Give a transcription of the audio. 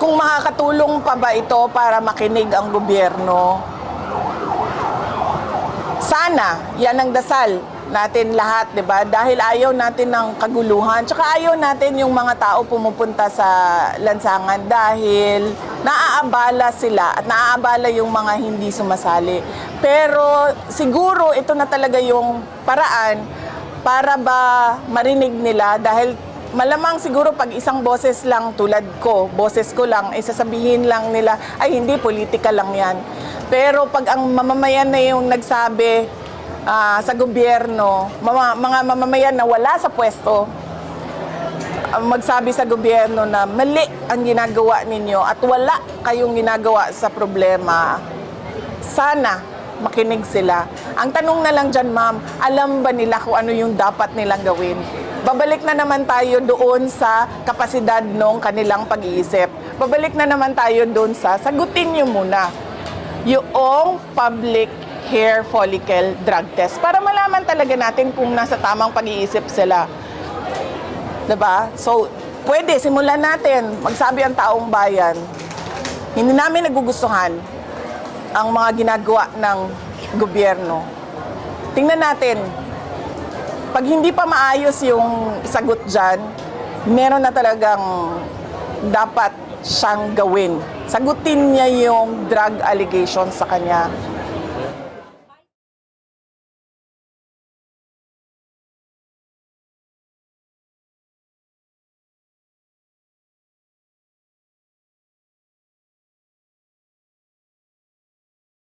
kung makakatulong pa ba ito para makinig ang gobyerno. Sana, yan ang dasal natin lahat, 'di ba? Dahil ayaw natin ng kaguluhan, tsaka ayaw natin yung mga tao pumupunta sa lansangan dahil naaabala sila at naaabala yung mga hindi sumasali. Pero siguro ito na talaga yung paraan para ba marinig nila dahil malamang siguro pag isang boses lang tulad ko, boses ko lang, sasabihin lang nila, ay hindi, politika lang yan. Pero pag ang mamamayan na yung nagsabi sa gobyerno, mga mamamayan na wala sa pwesto, magsabi sa gobyerno na mali ang ginagawa ninyo at wala kayong ginagawa sa problema, sana makinig sila. Ang tanong na lang dyan, ma'am, alam ba nila kung ano yung dapat nilang gawin? Babalik na naman tayo doon sa kapasidad ng kanilang pag-iisip. Babalik na naman tayo doon sa sagutin nyo muna yung public hair follicle drug test para malaman talaga natin kung nasa tamang pag-iisip sila. Diba? So, pwede, simulan natin. Magsabi ang taong bayan, hindi namin nagugustuhan ang mga ginagawa ng gobyerno. Tingnan natin, pag hindi pa maayos yung sagot dyan, meron na talagang dapat siyang gawin. Sagutin niya yung drug allegations sa kanya.